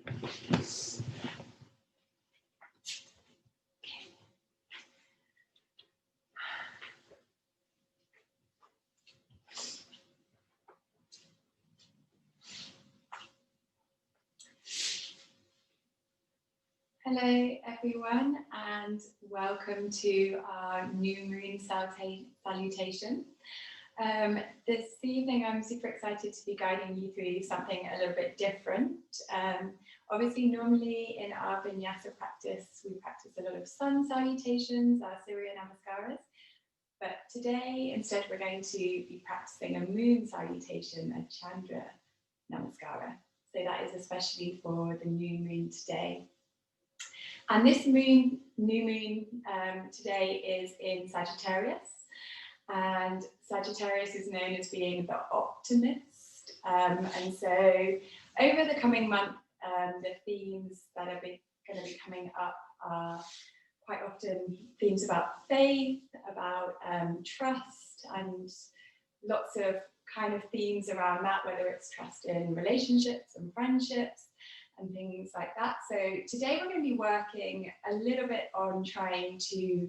Hello everyone, and welcome to our new moon salutation. This evening I'm super excited to be guiding you through something a little bit different. Obviously normally in our vinyasa practice we practice a lot of sun salutations, our Chandra Namaskaras, but today instead we're going to be practicing a moon salutation, a Chandra Namaskara. So that is especially for the new moon today. And this new moon today is in Sagittarius, and Sagittarius is known as being the optimist. And so over the coming month, the themes that are going to be coming up are quite often themes about faith, about trust, and lots of kind of themes around that, whether it's trust in relationships and friendships, and things like that. So today we're going to be working a little bit on trying to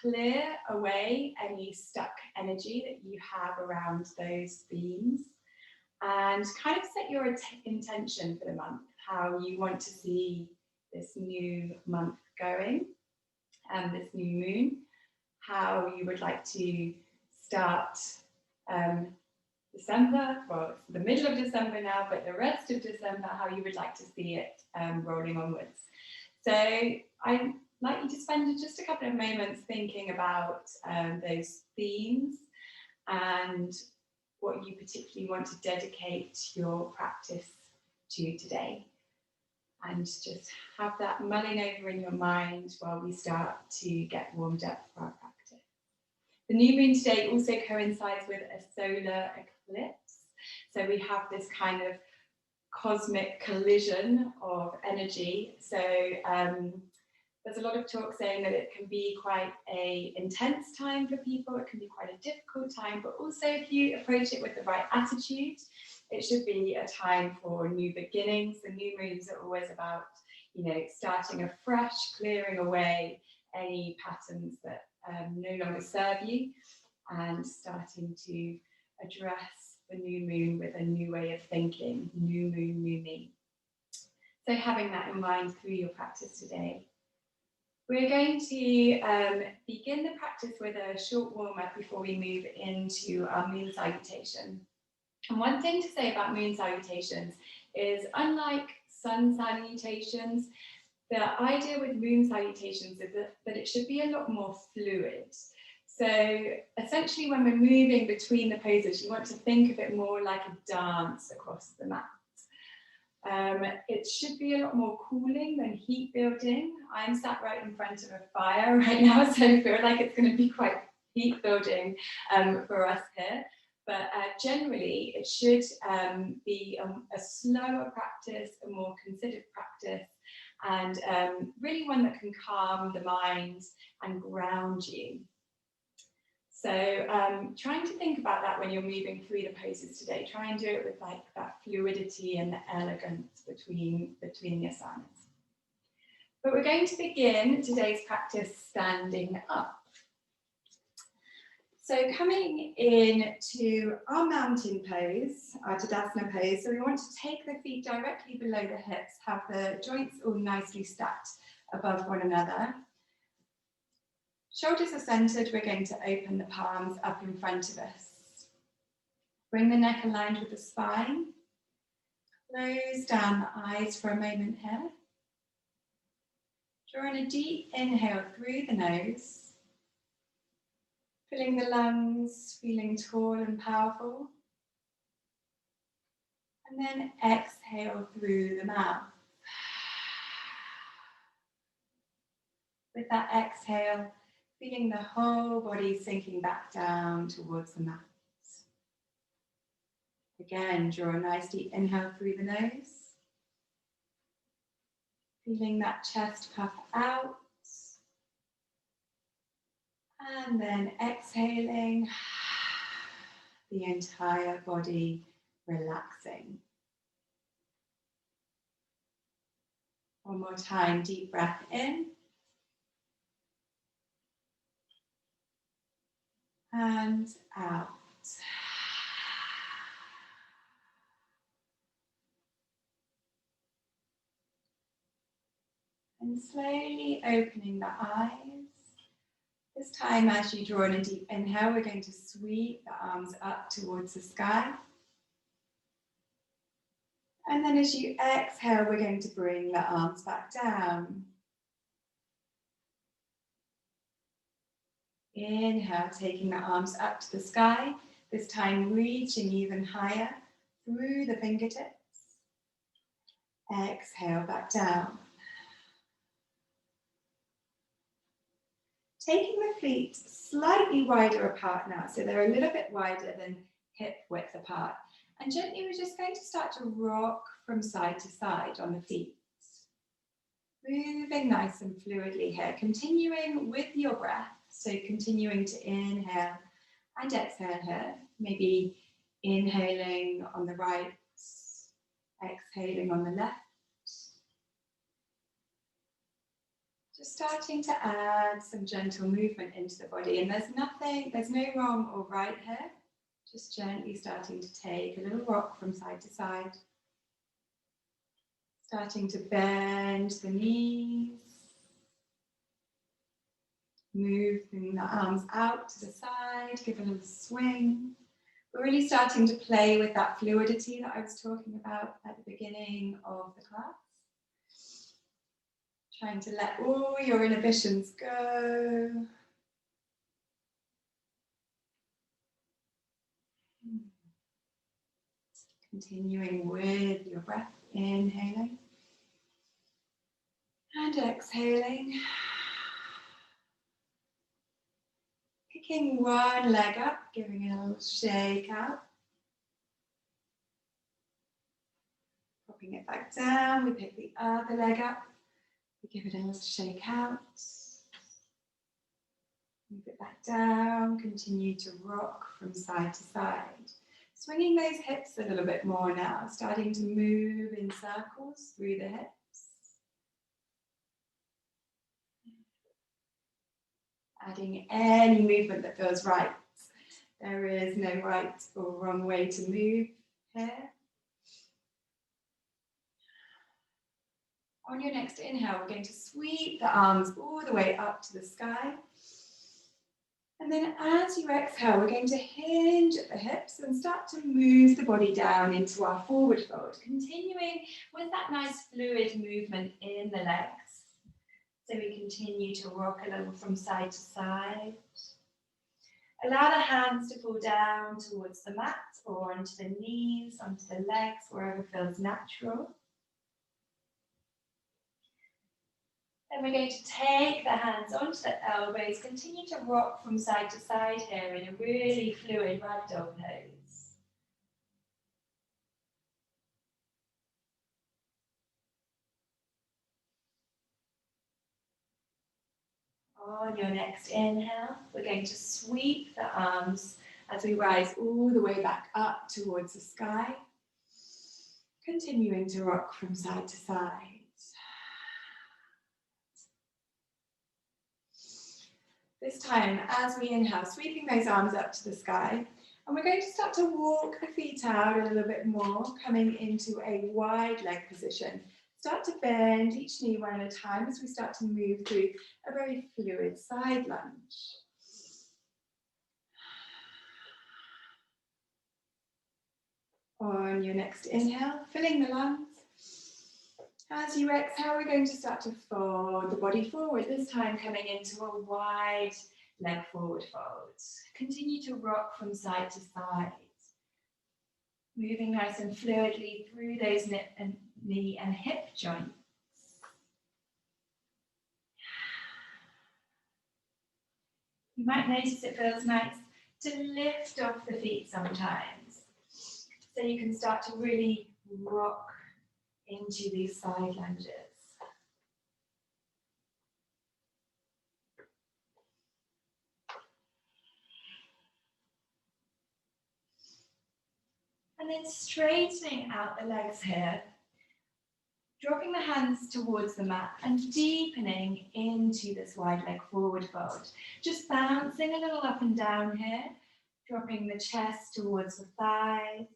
clear away any stuck energy that you have around those themes, and kind of set your intention for the month, how you want to see this new month going, and this new moon, how you would like to start December, well, it's the middle of December now, but the rest of December, how you would like to see it rolling onwards. So I'd like you to spend just a couple of moments thinking about those themes and what you particularly want to dedicate your practice to today. And just have that mulling over in your mind while we start to get warmed up for our practice. The new moon today also coincides with a solar eclipse. So we have this kind of cosmic collision of energy. So there's a lot of talk saying that it can be quite an intense time for people. It can be quite a difficult time, but also if you approach it with the right attitude, it should be a time for new beginnings. The new moons are always about, starting afresh, clearing away any patterns that no longer serve you, and starting to address the new moon with a new way of thinking. New moon, new me. So having that in mind through your practice today. We're going to begin the practice with a short warm-up before we move into our moon salutation. And one thing to say about moon salutations is, unlike sun salutations, the idea with moon salutations is that it should be a lot more fluid. So essentially when we're moving between the poses, you want to think of it more like a dance across the mat. It should be a lot more cooling than heat building. I'm sat right in front of a fire right now, so I feel like it's going to be quite heat building for us here. But generally, it should be a slower practice, a more considered practice, and really one that can calm the mind and ground you. So trying to think about that when you're moving through the poses today. Try and do it with like that fluidity and the elegance between the asanas. But we're going to begin today's practice standing up. So coming into our mountain pose, our Tadasana pose, so we want to take the feet directly below the hips, have the joints all nicely stacked above one another. Shoulders are centered, we're going to open the palms up in front of us. Bring the neck aligned with the spine. Close down the eyes for a moment here. Draw in a deep inhale through the nose. Filling the lungs, feeling tall and powerful. And then exhale through the mouth. With that exhale, feeling the whole body sinking back down towards the mat. Again, draw a nice deep inhale through the nose. Feeling that chest puff out. And then exhaling, the entire body relaxing. One more time, deep breath in. And out. And slowly opening the eyes. This time, as you draw in a deep inhale, we're going to sweep the arms up towards the sky. And then as you exhale, we're going to bring the arms back down. Inhale, taking the arms up to the sky, this time reaching even higher through the fingertips. Exhale, back down. Taking the feet slightly wider apart now, so they're a little bit wider than hip width apart. And gently, we're just going to start to rock from side to side on the feet. Moving nice and fluidly here, continuing with your breath. So continuing to inhale and exhale here. Maybe inhaling on the right, exhaling on the left. Just starting to add some gentle movement into the body. And there's no wrong or right here. Just gently starting to take a little rock from side to side. Starting to bend the knees. Moving the arms out to the side, give a little swing. We're really starting to play with that fluidity that I was talking about at the beginning of the class. Trying to let all your inhibitions go. Continuing with your breath, inhaling and exhaling. Kicking one leg up, giving it a little shake out. Popping it back down, we pick the other leg up. We give it a little shake out. Move it back down, continue to rock from side to side. Swinging those hips a little bit more now, starting to move in circles through the hips. Adding any movement that feels right. There is no right or wrong way to move here. On your next inhale, we're going to sweep the arms all the way up to the sky. And then as you exhale, we're going to hinge at the hips and start to move the body down into our forward fold, continuing with that nice fluid movement in the legs. So we continue to rock a little from side to side. Allow the hands to fall down towards the mat or onto the knees, onto the legs, wherever feels natural. Then we're going to take the hands onto the elbows, continue to rock from side to side here in a really fluid ragdoll pose. On your next inhale, we're going to sweep the arms as we rise all the way back up towards the sky, continuing to rock from side to side. This time, as we inhale, sweeping those arms up to the sky, and we're going to start to walk the feet out a little bit more, coming into a wide leg position. Start to bend each knee one at a time as we start to move through a very fluid side lunge. On your next inhale, filling the lungs. As you exhale, we're going to start to fold the body forward, this time coming into a wide leg forward fold. Continue to rock from side to side, moving nice and fluidly through those knee and hip joints. You might notice it feels nice to lift off the feet sometimes, so you can start to really rock into these side lunges. And then straightening out the legs here, Dropping the hands towards the mat and deepening into this wide leg forward fold. Just bouncing a little up and down here, dropping the chest towards the thighs.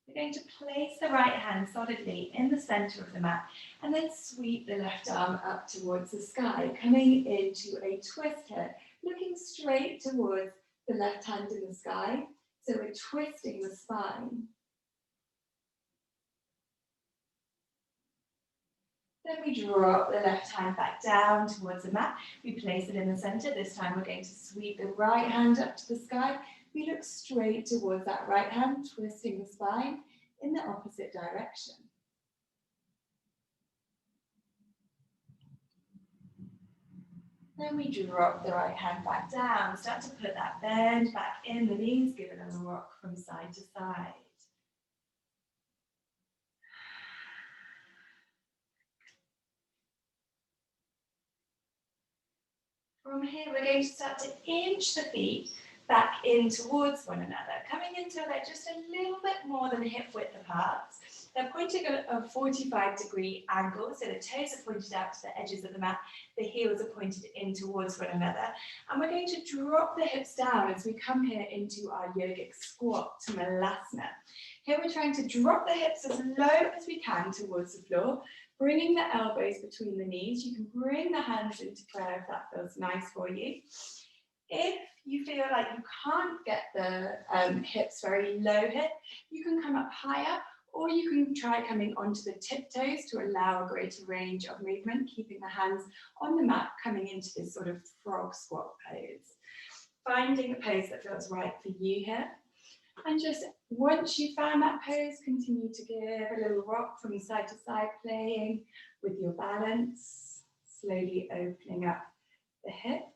We're going to place the right hand solidly in the center of the mat and then sweep the left arm up towards the sky, coming into a twist here, looking straight towards the left hand in the sky. So we're twisting the spine. Then we drop the left hand back down towards the mat. We place it in the center. This time we're going to sweep the right hand up to the sky. We look straight towards that right hand, twisting the spine in the opposite direction. Then we drop the right hand back down. Start to put that bend back in the knees. Give it a little rock from side to side. From here, we're going to start to inch the feet back in towards one another, coming until they're just a little bit more than hip width apart. They're pointing at a 45-degree angle, so the toes are pointed out to the edges of the mat, the heels are pointed in towards one another, and we're going to drop the hips down as we come here into our yogic squat to Malasana. Here we're trying to drop the hips as low as we can towards the floor, bringing the elbows between the knees. You can bring the hands into prayer if that feels nice for you. If you feel like you can't get the hips very low here, you can come up higher, or you can try coming onto the tiptoes to allow a greater range of movement, keeping the hands on the mat, coming into this sort of frog squat pose. Finding a pose that feels right for you here. And just once you've found that pose, continue to give a little rock from side to side, playing with your balance, slowly opening up the hips.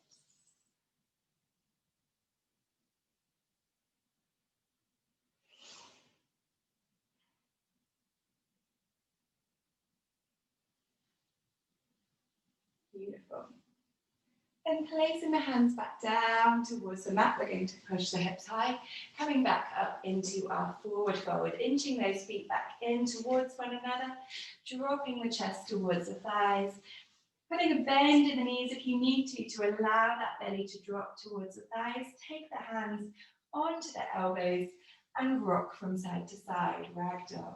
Beautiful. Then placing the hands back down towards the mat, we're going to push the hips high, coming back up into our forward fold, inching those feet back in towards one another, dropping the chest towards the thighs, putting a bend in the knees if you need to allow that belly to drop towards the thighs. Take the hands onto the elbows and rock from side to side, ragdoll.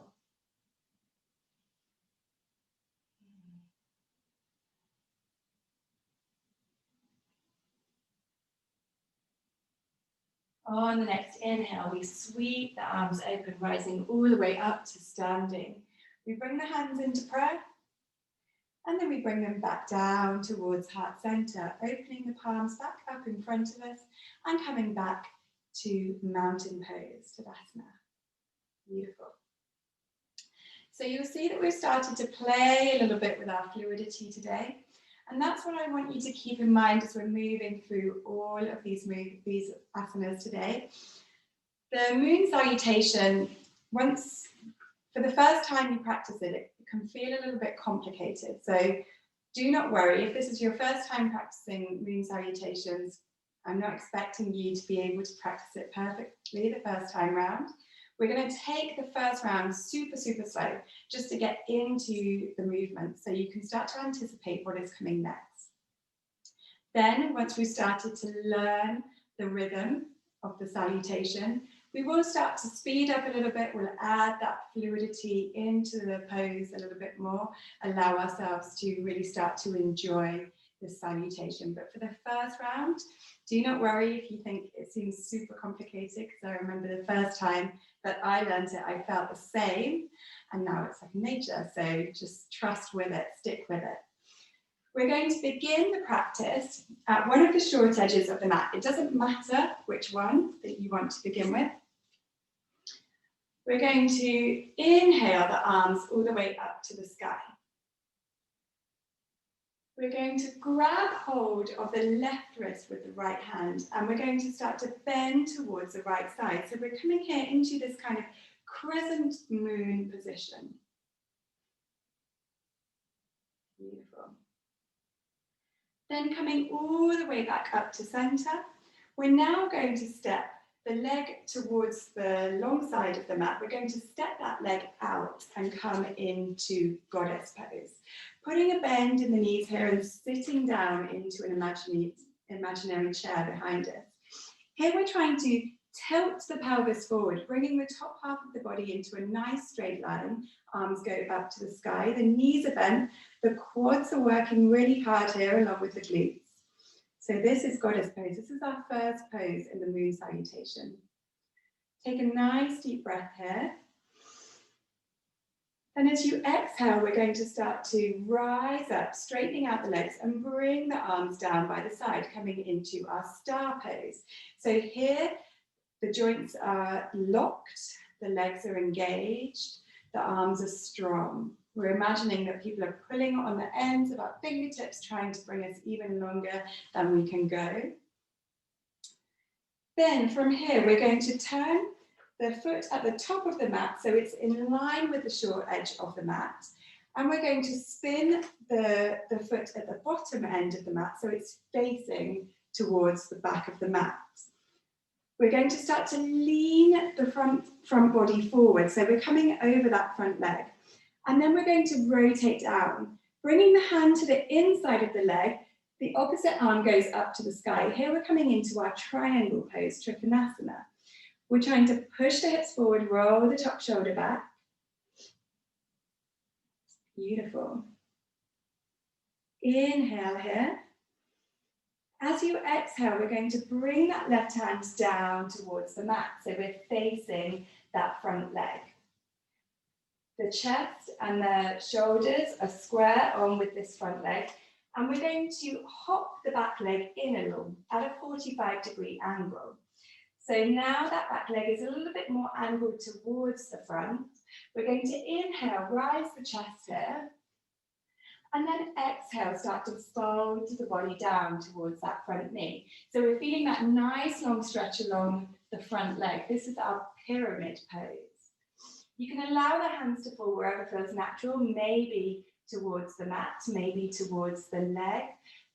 On the next inhale, we sweep the arms open, rising all the way up to standing. We bring the hands into prayer, and then we bring them back down towards heart center, opening the palms back up in front of us and coming back to mountain pose, Tadasana. Beautiful. So you'll see that we've started to play a little bit with our fluidity today. And that's what I want you to keep in mind as we're moving through all of these asanas today. The moon salutation, once, for the first time you practice it, it can feel a little bit complicated. So do not worry, if this is your first time practicing moon salutations, I'm not expecting you to be able to practice it perfectly the first time round. We're going to take the first round super, super slow, just to get into the movement so you can start to anticipate what is coming next. Then, once we've started to learn the rhythm of the salutation, we will start to speed up a little bit. We'll add that fluidity into the pose a little bit more, allow ourselves to really start to enjoy the salutation. But for the first round, do not worry if you think it seems super complicated, because I remember the first time that I learned it, I felt the same, and now it's second nature. So just trust with it, stick with it. We're going to begin the practice at one of the short edges of the mat. It doesn't matter which one that you want to begin with. We're going to inhale the arms all the way up to the sky. We're going to grab hold of the left wrist with the right hand, and we're going to start to bend towards the right side. So we're coming here into this kind of crescent moon position. Beautiful. Then coming all the way back up to center, We're now going to step the leg towards the long side of the mat. We're going to step that leg out and come into goddess pose. Putting a bend in the knees here and sitting down into an imaginary chair behind us. Here we're trying to tilt the pelvis forward, bringing the top half of the body into a nice straight line. Arms go up to the sky, the knees are bent, the quads are working really hard here along with the glutes. So this is goddess pose. This is our first pose in the moon salutation. Take a nice deep breath here. And as you exhale, we're going to start to rise up, straightening out the legs and bring the arms down by the side, coming into our star pose. So here, the joints are locked, the legs are engaged, the arms are strong. We're imagining that people are pulling on the ends of our fingertips, trying to bring us even longer than we can go. Then from here, we're going to turn the foot at the top of the mat, so it's in line with the short edge of the mat. And we're going to spin the foot at the bottom end of the mat, so it's facing towards the back of the mat. We're going to start to lean the front body forward, so we're coming over that front leg. And then we're going to rotate down, bringing the hand to the inside of the leg. The opposite arm goes up to the sky. Here we're coming into our triangle pose, Triphanasana. We're trying to push the hips forward, roll the top shoulder back. Beautiful. Inhale here. As you exhale, we're going to bring that left hand down towards the mat. So we're facing that front leg. The chest and the shoulders are square on with this front leg. And we're going to hop the back leg in a little at a 45-degree angle. So now that back leg is a little bit more angled towards the front. We're going to inhale, rise the chest here. And then exhale, start to fold the body down towards that front knee. So we're feeling that nice long stretch along the front leg. This is our pyramid pose. You can allow the hands to fall wherever feels natural, maybe towards the mat, maybe towards the leg,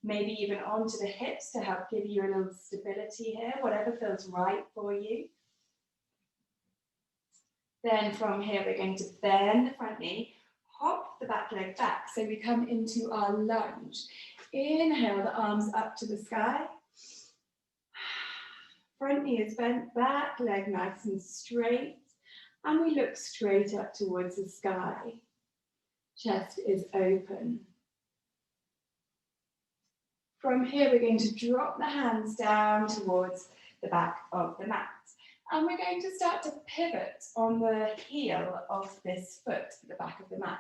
maybe even onto the hips to help give you a little stability here, whatever feels right for you. Then from here, we're going to bend the front knee, hop the back leg back. So we come into our lunge. Inhale, the arms up to the sky. Front knee is bent, back leg nice and straight. And we look straight up towards the sky. Chest is open. From here, we're going to drop the hands down towards the back of the mat. And we're going to start to pivot on the heel of this foot at the back of the mat.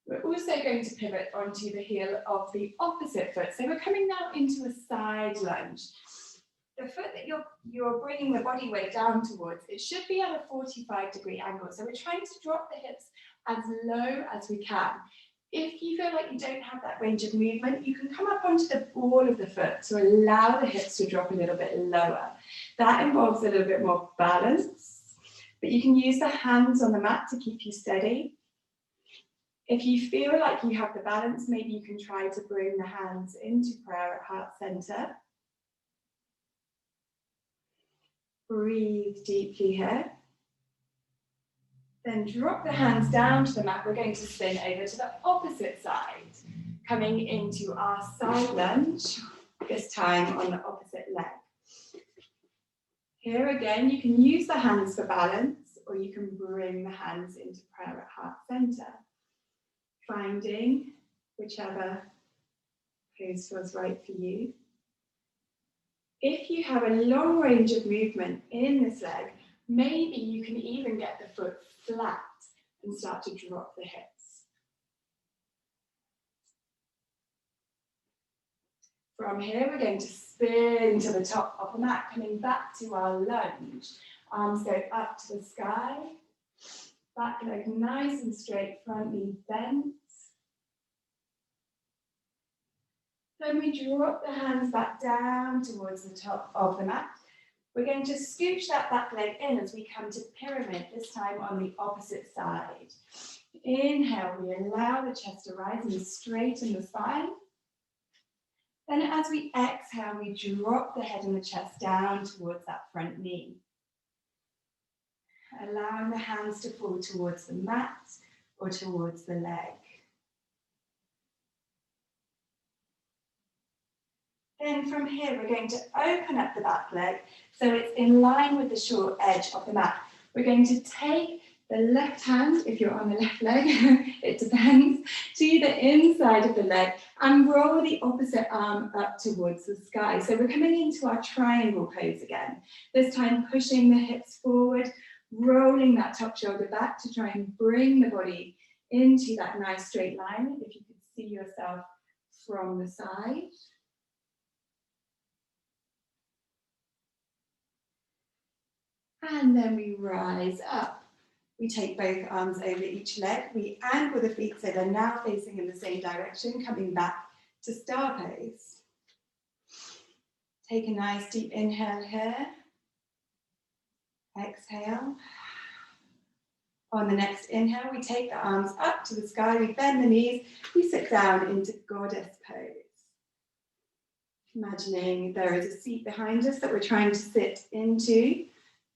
We're also going to pivot onto the heel of the opposite foot. So we're coming now into a side lunge. The foot that you're bringing the body weight down towards, it should be at a 45-degree angle. So we're trying to drop the hips as low as we can. If you feel like you don't have that range of movement, you can come up onto the ball of the foot to allow the hips to drop a little bit lower. That involves a little bit more balance, but you can use the hands on the mat to keep you steady. If you feel like you have the balance, maybe you can try to bring the hands into prayer at heart center. Breathe deeply here. Then drop the hands down to the mat. We're going to spin over to the opposite side, coming into our side lunge, this time on the opposite leg. Here again, you can use the hands for balance, or you can bring the hands into prayer at heart center, finding whichever pose feels right for you. If you have a long range of movement in this leg, maybe you can even get the foot flat and start to drop the hips. From here, we're going to spin to the top of the mat, coming back to our lunge. Arms go up to the sky. Back leg nice and straight, front knee bent. Then we drop the hands back down towards the top of the mat. We're going to scooch that back leg in as we come to pyramid, this time on the opposite side. Inhale, we allow the chest to rise and straighten the spine. Then as we exhale, we drop the head and the chest down towards that front knee. Allowing the hands to fall towards the mat or towards the leg. Then from here, we're going to open up the back leg so it's in line with the short edge of the mat. We're going to take the left hand, if you're on the left leg, it depends, to the inside of the leg and roll the opposite arm up towards the sky. So we're coming into our triangle pose again. This time pushing the hips forward, rolling that top shoulder back to try and bring the body into that nice straight line, if you could see yourself from the side. And then we rise up. We take both arms over each leg. We angle the feet so they're now facing in the same direction, coming back to star pose. Take a nice deep inhale here. Exhale. On the next inhale, we take the arms up to the sky. We bend the knees. We sit down into goddess pose. Imagining there is a seat behind us that we're trying to sit into.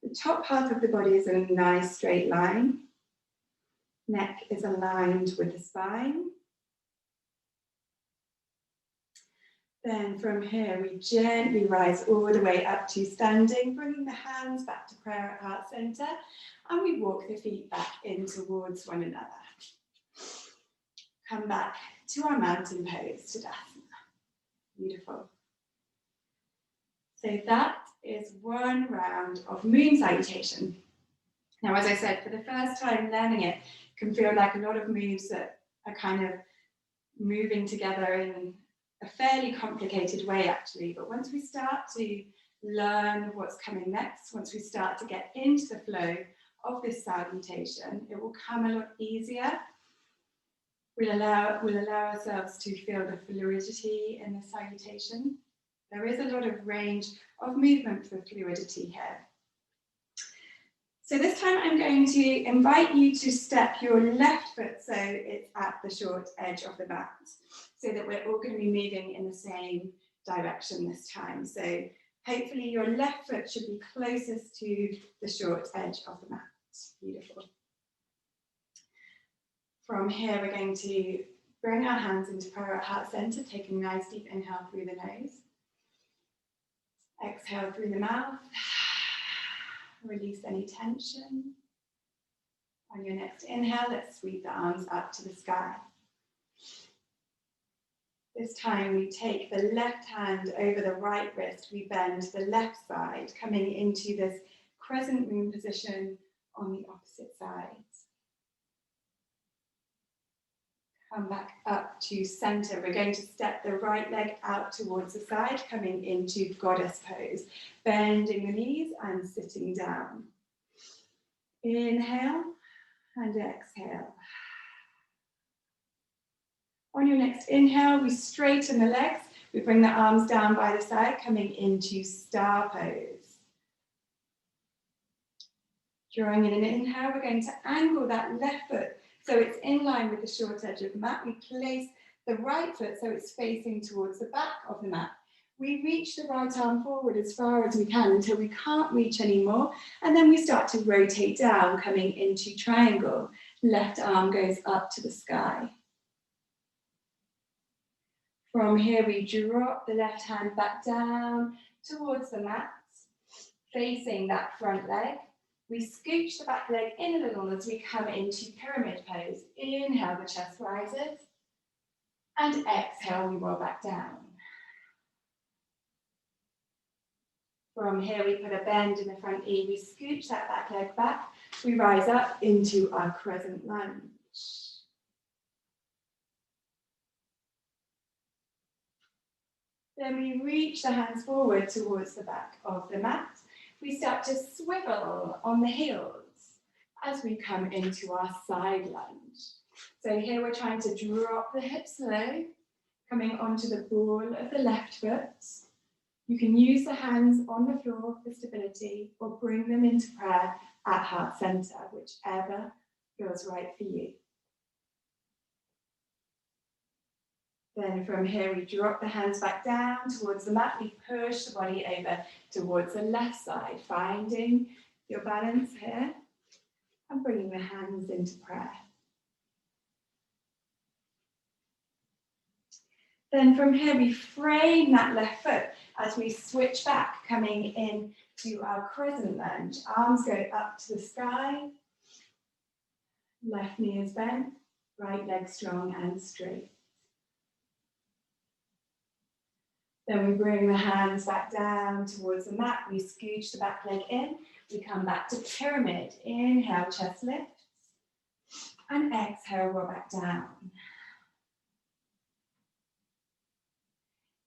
The top half of the body is in a nice straight line. Neck is aligned with the spine. Then from here, we gently rise all the way up to standing, bringing the hands back to prayer at heart center, and we walk the feet back in towards one another. Come back to our mountain pose, Tadasana. Beautiful. So that is one round of moon salutation. Now, as I said, for the first time learning it can feel like a lot of moves that are kind of moving together in a fairly complicated way, actually. But once we start to learn what's coming next, once we start to get into the flow of this salutation, it will come a lot easier. We'll allow ourselves to feel the fluidity in the salutation. There is a lot of range of movement for fluidity here. So this time I'm going to invite you to step your left foot so it's at the short edge of the mat, so that we're all going to be moving in the same direction this time. So hopefully your left foot should be closest to the short edge of the mat. Beautiful. From here, we're going to bring our hands into prayer at heart center, taking a nice deep inhale through the nose. Exhale through the mouth. Release any tension. On your next inhale, let's sweep the arms up to the sky. This time we take the left hand over the right wrist. We bend the left side, coming into this crescent moon position on the opposite side. Come back up to center. We're going to step the right leg out towards the side, coming into goddess pose, bending the knees and sitting down. Inhale and exhale. On your next inhale, we straighten the legs. We bring the arms down by the side, coming into star pose. During an inhale, we're going to angle that left foot so it's in line with the short edge of the mat. We place the right foot so it's facing towards the back of the mat. We reach the right arm forward as far as we can until we can't reach anymore. And then we start to rotate down, coming into triangle. Left arm goes up to the sky. From here, we drop the left hand back down towards the mat, facing that front leg. We scooch the back leg in a little as we come into pyramid pose. Inhale, the chest rises. And exhale, we roll back down. From here, we put a bend in the front knee. We scooch that back leg back. We rise up into our crescent lunge. Then we reach the hands forward towards the back of the mat. We start to swivel on the heels as we come into our side lunge. So here we're trying to drop the hips low, coming onto the ball of the left foot. You can use the hands on the floor for stability or bring them into prayer at heart center, whichever feels right for you. Then from here, we drop the hands back down towards the mat. We push the body over towards the left side, finding your balance here and bringing the hands into prayer. Then from here, we frame that left foot as we switch back, coming in to our Crescent Lunge. Arms go up to the sky. Left knee is bent, right leg strong and straight. Then we bring the hands back down towards the mat. We scooch the back leg in. We come back to pyramid. Inhale, chest lifts. And exhale, roll back down.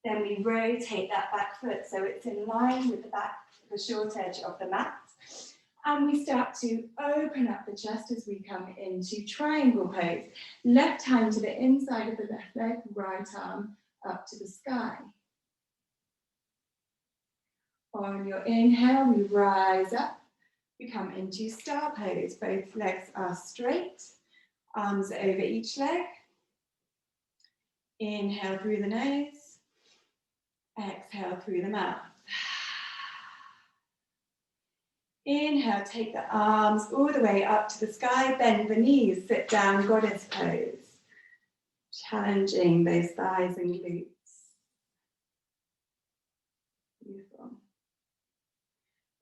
Then we rotate that back foot so it's in line with the short edge of the mat. And we start to open up the chest as we come into triangle pose. Left hand to the inside of the left leg, right arm up to the sky. On your inhale, we rise up. We come into star pose. Both legs are straight, arms over each leg. Inhale through the nose, exhale through the mouth. Inhale, take the arms all the way up to the sky, bend the knees, sit down, goddess pose. Challenging those thighs and glutes. Beautiful.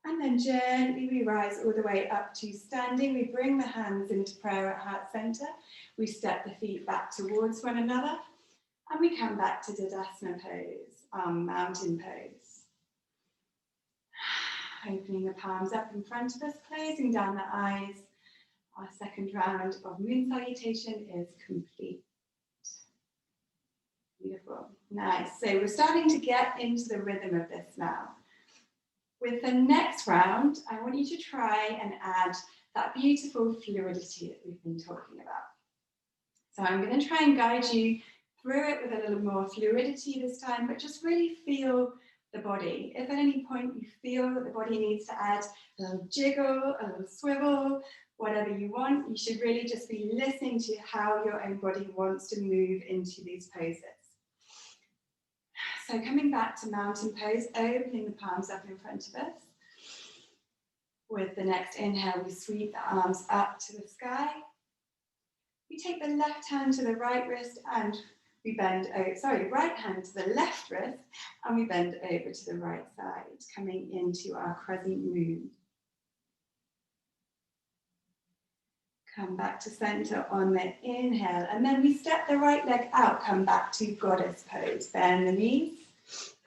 And then gently we rise all the way up to standing. We bring the hands into prayer at heart center. We step the feet back towards one another. And we come back to Tadasana pose, mountain pose. Opening the palms up in front of us, closing down the eyes. Our second round of moon salutation is complete. Beautiful, nice. So we're starting to get into the rhythm of this now. With the next round, I want you to try and add that beautiful fluidity that we've been talking about. So I'm going to try and guide you through it with a little more fluidity this time, but just really feel the body. If at any point you feel that the body needs to add a little jiggle, a little swivel, whatever you want, you should really just be listening to how your own body wants to move into these poses. So coming back to mountain pose, opening the palms up in front of us. With the next inhale, we sweep the arms up to the sky. We take the left hand to the right wrist and we bend over, right hand to the left wrist and we bend over to the right side, coming into our Crescent Moon. Come back to center on the inhale, and then we step the right leg out, come back to goddess pose. Bend the knees,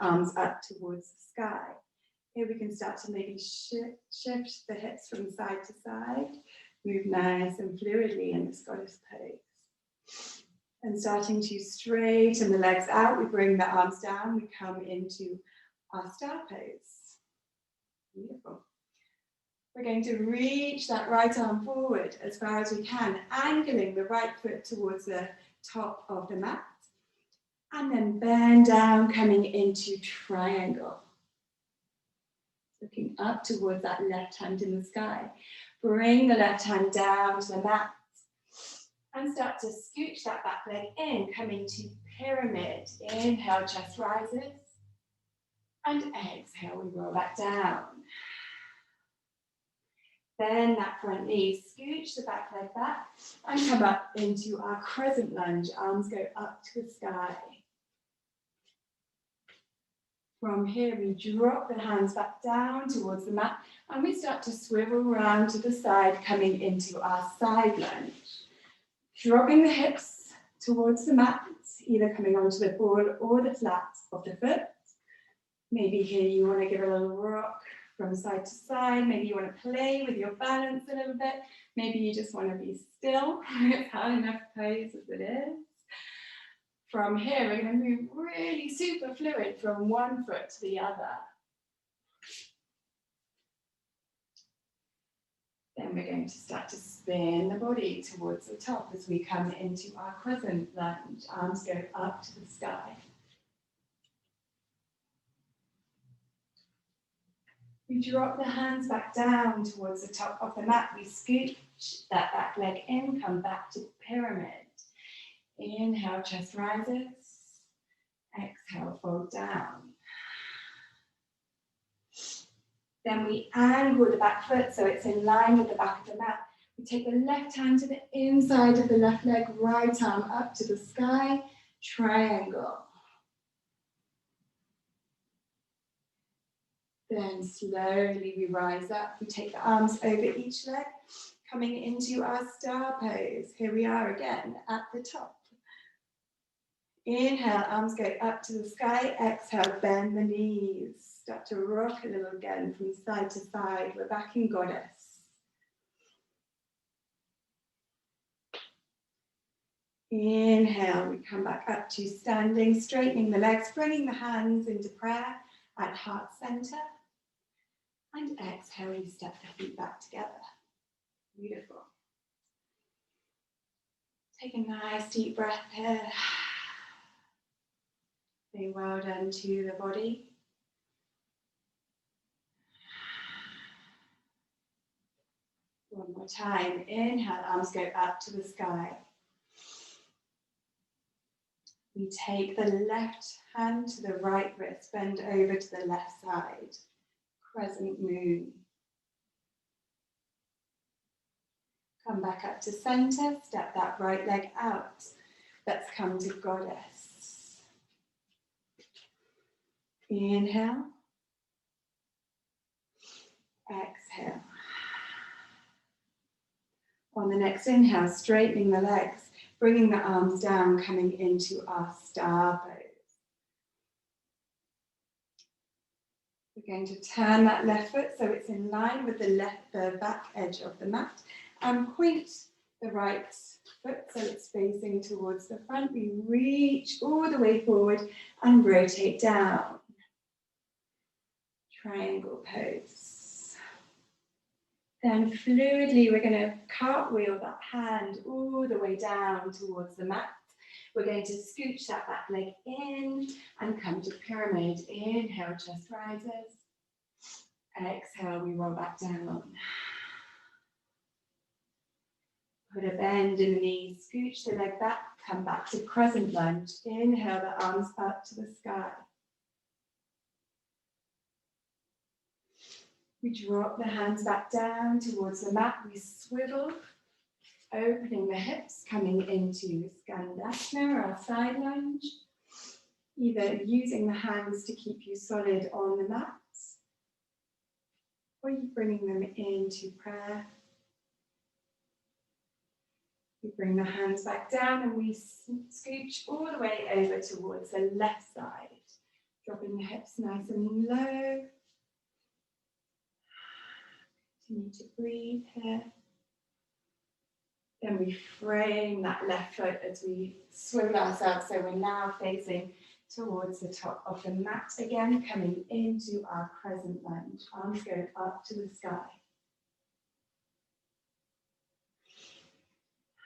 arms up towards the sky. Here we can start to maybe shift the hips from side to side, move nice and fluidly in this goddess pose. And starting to straighten the legs out, we bring the arms down, we come into our star pose. Beautiful. We're going to reach that right arm forward as far as we can, angling the right foot towards the top of the mat. And then bend down, coming into triangle. Looking up towards that left hand in the sky. Bring the left hand down to the mat. And start to scooch that back leg in, coming to pyramid. Inhale, chest rises. And exhale, we roll back down. Bend that front knee, scooch the back leg back, and come up into our Crescent Lunge. Arms go up to the sky. From here, we drop the hands back down towards the mat, and we start to swivel around to the side, coming into our side lunge. Dropping the hips towards the mat, either coming onto the ball or the flat of the foot. Maybe here you want to give a little rock from side to side. Maybe you want to play with your balance a little bit. Maybe you just want to be still. It's hard enough pose as it is. From here, we're going to move really super fluid from one foot to the other. Then we're going to start to spin the body towards the top as we come into our Crescent Lunge. Arms go up to the sky. We drop the hands back down towards the top of the mat. We scooch that back leg in, come back to pyramid. Inhale, chest rises. Exhale, fold down. Then we angle the back foot so it's in line with the back of the mat. We take the left hand to the inside of the left leg, right arm up to the sky, triangle. Then slowly we rise up. We take the arms over each leg, coming into our star pose. Here we are again at the top. Inhale, arms go up to the sky. Exhale, bend the knees. Start to rock a little again from side to side. We're back in goddess. Inhale, we come back up to standing, straightening the legs, bringing the hands into prayer at heart center. And exhale, we step the feet back together. Beautiful. Take a nice deep breath here. Say well done to the body. One more time. Inhale, arms go up to the sky. We take the left hand to the right wrist, bend over to the left side. Crescent Moon. Come back up to center, step that right leg out. Let's come to goddess. Inhale. Exhale. On the next inhale, straightening the legs, bringing the arms down, coming into our star pose. We're going to turn that left foot so it's in line with the back edge of the mat, and point the right foot so it's facing towards the front. We reach all the way forward and rotate down. Triangle pose. Then fluidly, we're going to cartwheel that hand all the way down towards the mat. We're going to scooch that back leg in and come to pyramid. Inhale, chest rises. Exhale, we roll back down. Put a bend in the knees, scooch the leg back, come back to crescent lunge. Inhale, the arms up to the sky. We drop the hands back down towards the mat. We swivel, opening the hips, coming into Skandasana, our side lunge. Either using the hands to keep you solid on the mat, or you bringing them into prayer. We bring the hands back down and we scooch all the way over towards the left side, dropping the hips nice and low. Continue to breathe here. Then we frame that left foot as we swivel ourselves, so we're now facing towards the top of the mat again, coming into our crescent lunge. Arms go up to the sky.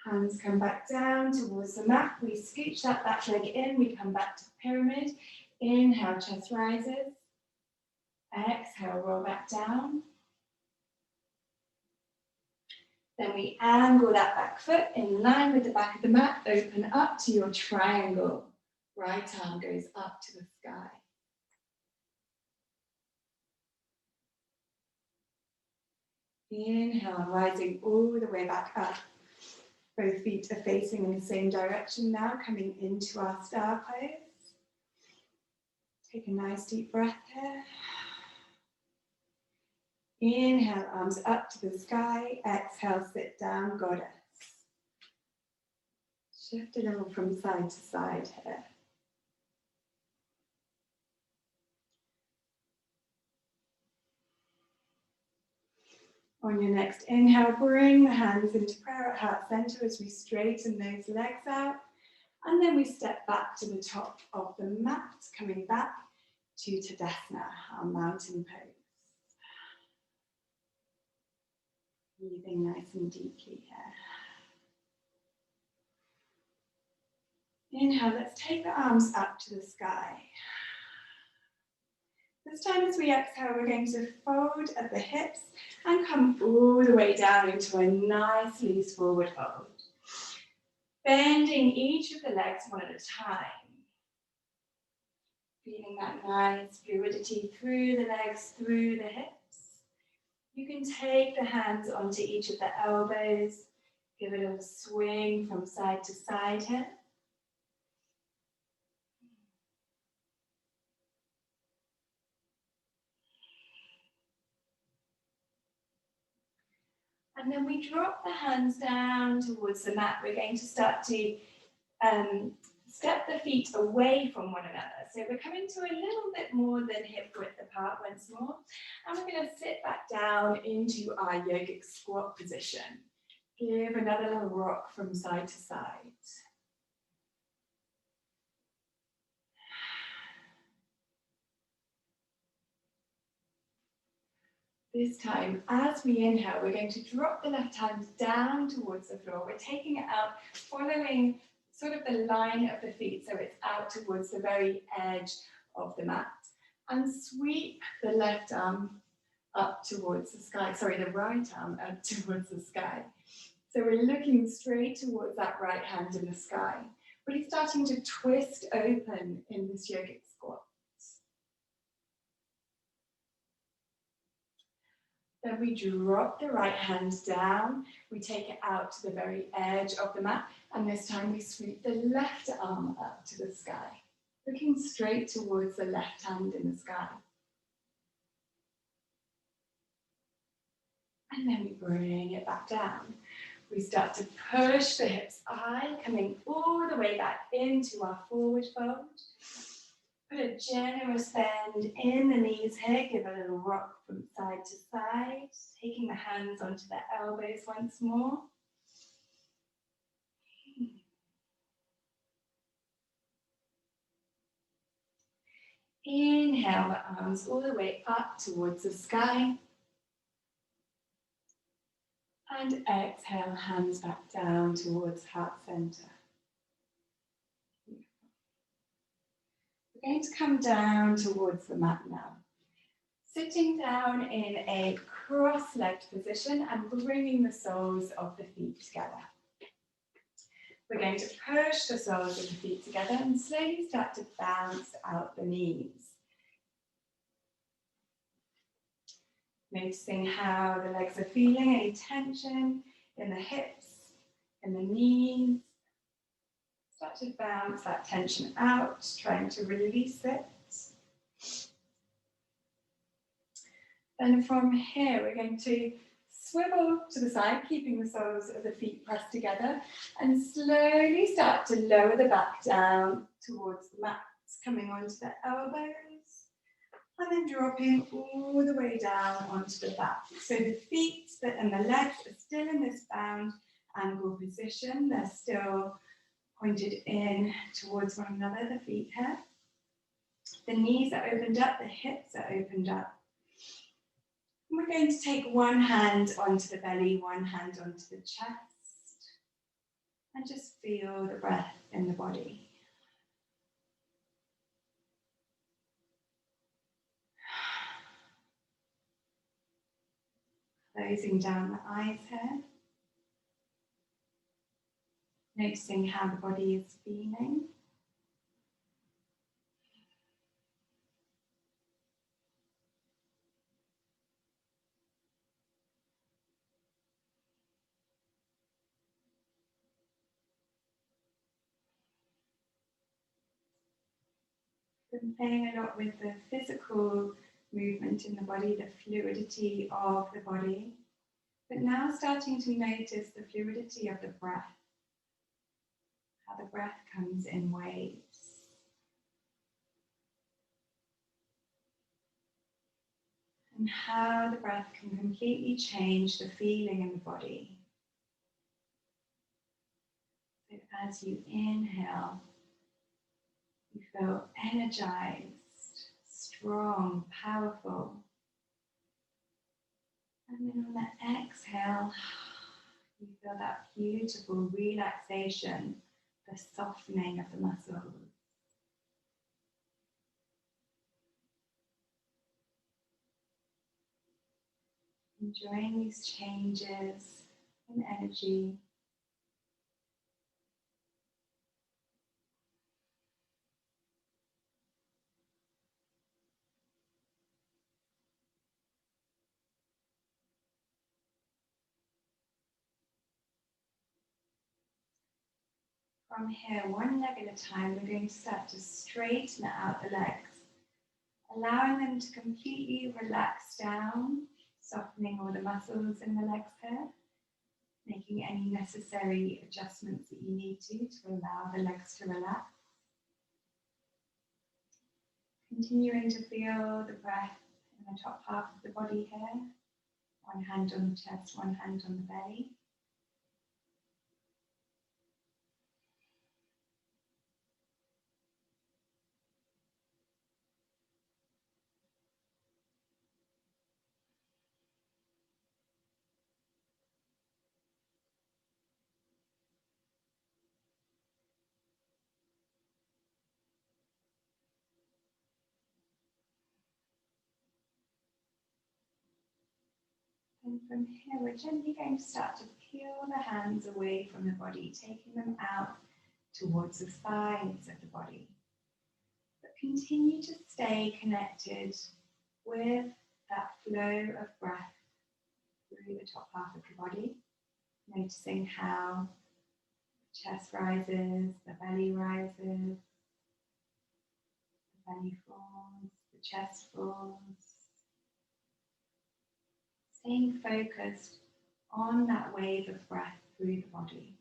Hands come back down towards the mat. We scooch that back leg in. We come back to pyramid. Inhale, chest rises. Exhale, roll back down. Then we angle that back foot in line with the back of the mat. Open up to your triangle. Right arm goes up to the sky. Inhale, rising all the way back up. Both feet are facing in the same direction now, coming into our star pose. Take a nice deep breath here. Inhale, arms up to the sky. Exhale, sit down, goddess. Shift a little from side to side here. On your next inhale, bring the hands into prayer at heart center as we straighten those legs out. And then we step back to the top of the mat, coming back to Tadasana, our mountain pose. Breathing nice and deeply here. Inhale, let's take the arms up to the sky. This time as we exhale, we're going to fold at the hips and come all the way down into a nice loose forward fold. Bending each of the legs one at a time. Feeling that nice fluidity through the legs, through the hips. You can take the hands onto each of the elbows. Give it a swing from side to side here. And then we drop the hands down towards the mat. We're going to start to step the feet away from one another. So we're coming to a little bit more than hip width apart once more. And we're going to sit back down into our yogic squat position. Give another little rock from side to side. This time, as we inhale, we're going to drop the left hand down towards the floor. We're taking it out, following sort of the line of the feet, so it's out towards the very edge of the mat. And sweep the left arm up towards the sky. Sorry, the right arm up towards the sky. So we're looking straight towards that right hand in the sky. Really starting to twist open in this yogic squat. Then we drop the right hand down, we take it out to the very edge of the mat, and this time we sweep the left arm up to the sky, looking straight towards the left hand in the sky. And then we bring it back down. We start to push the hips high, coming all the way back into our forward fold. Put a generous bend in the knees here. Give a little rock from side to side. Taking the hands onto the elbows once more. Inhale the arms all the way up towards the sky. And exhale, hands back down towards heart center. We're going to come down towards the mat now. Sitting down in a cross-legged position and bringing the soles of the feet together. We're going to push the soles of the feet together and slowly start to bounce out the knees. Noticing how the legs are feeling, any tension in the hips, in the knees. Start to bounce that tension out, trying to release it. Then from here, we're going to swivel to the side, keeping the soles of the feet pressed together, and slowly start to lower the back down towards the mat, coming onto the elbows, and then dropping all the way down onto the back. So the feet and the legs are still in this bound angle position. They're still pointed in towards one another, the feet here. The knees are opened up, the hips are opened up. And we're going to take one hand onto the belly, one hand onto the chest, and just feel the breath in the body. Closing down the eyes here. Noticing how the body is feeling. Been playing a lot with the physical movement in the body, the fluidity of the body, but now starting to notice the fluidity of the breath, how the breath comes in waves. And how the breath can completely change the feeling in the body. So as you inhale, you feel energized, strong, powerful. And then on the exhale, you feel that beautiful relaxation, the softening of the muscles. Enjoying these changes in energy. from here, one leg at a time, we're going to start to straighten out the legs, allowing them to completely relax down, softening all the muscles in the legs here, making any necessary adjustments that you need to allow the legs to relax. Continuing to feel the breath in the top half of the body here. One hand on the chest, one hand on the belly. And from here, we're gently going to start to peel the hands away from the body, taking them out towards the sides of the body. But continue to stay connected with that flow of breath through the top half of the body, noticing how the chest rises, the belly rises, the belly falls, the chest falls. Staying focused on that wave of breath through the body.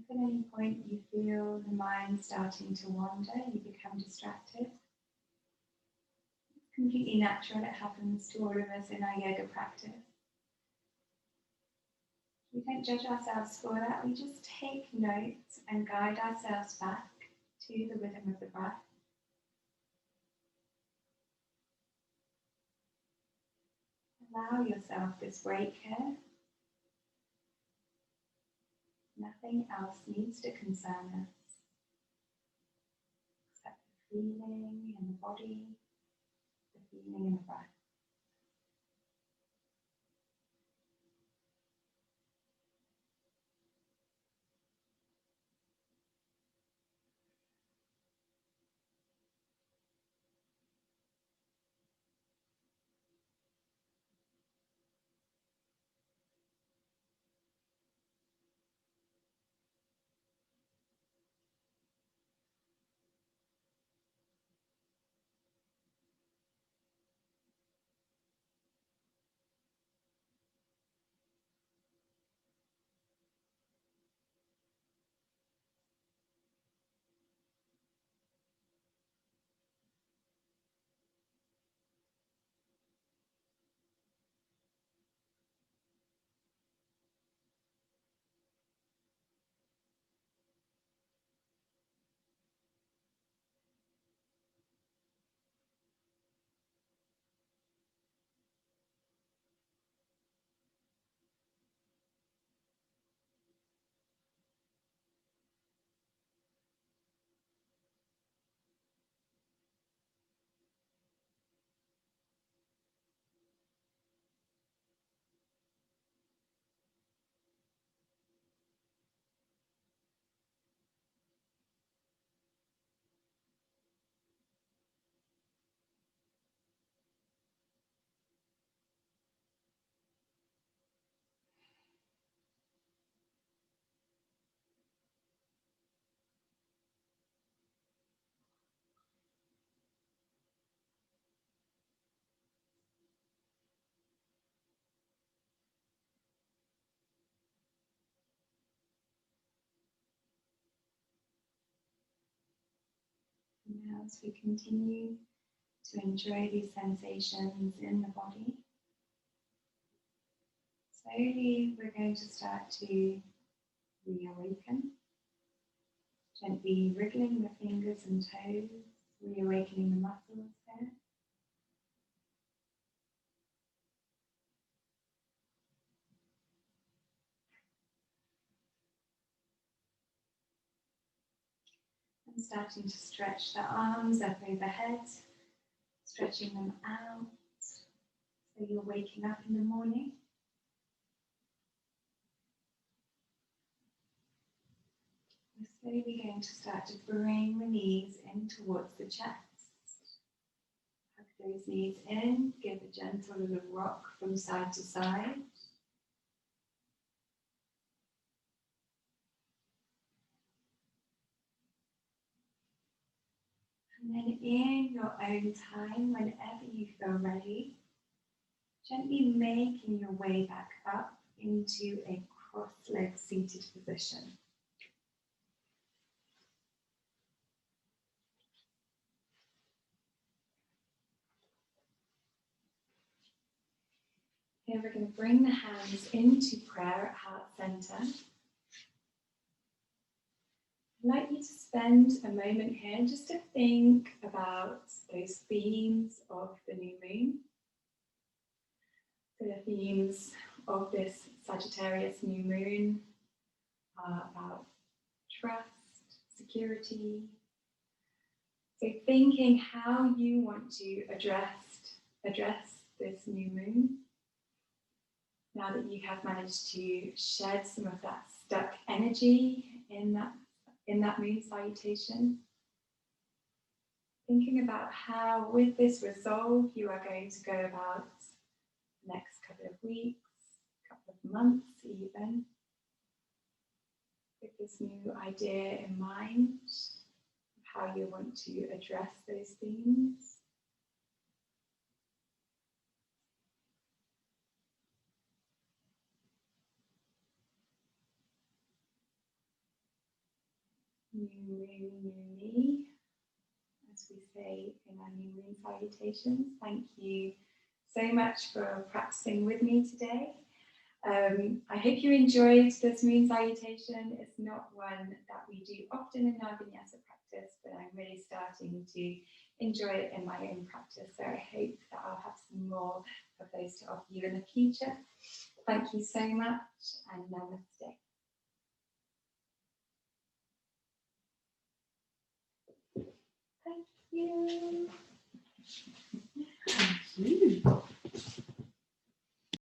If at any point you feel the mind starting to wander, you become distracted. It's completely natural, it happens to all of us in our yoga practice. We don't judge ourselves for that, we just take notes and guide ourselves back to the rhythm of the breath. Allow yourself this break here. Nothing else needs to concern us except the feeling in the body, the feeling in the breath. as we continue to enjoy these sensations in the body. Slowly, we're going to start to reawaken, gently wriggling the fingers and toes, reawakening the muscles there. And starting to stretch the arms up overhead, stretching them out, so you're waking up in the morning. We're slowly going to start to bring the knees in towards the chest. Hug those knees in, give a gentle little rock from side to side. And then in your own time, whenever you feel ready, gently making your way back up into a cross-legged seated position. Here we're going to bring the hands into prayer at heart center. I'd like you to spend a moment here just to think about those themes of the new moon. So the themes of this Sagittarius new moon are about trust, security. So thinking how you want to address this new moon. Now that you have managed to shed some of that stuck energy in that moon salutation, thinking about how with this resolve you are going to go about the next couple of weeks, couple of months even, with this new idea in mind of how you want to address those themes. New moon, new me, as we say in our new moon salutations. Thank you so much for practicing with me today. I hope you enjoyed this moon salutation. It's not one that we do often in our vinyasa practice, but I'm really starting to enjoy it in my own practice. So I hope that I'll have some more of those to offer you in the future. Thank you so much, and namaste. Thank you. Thank you.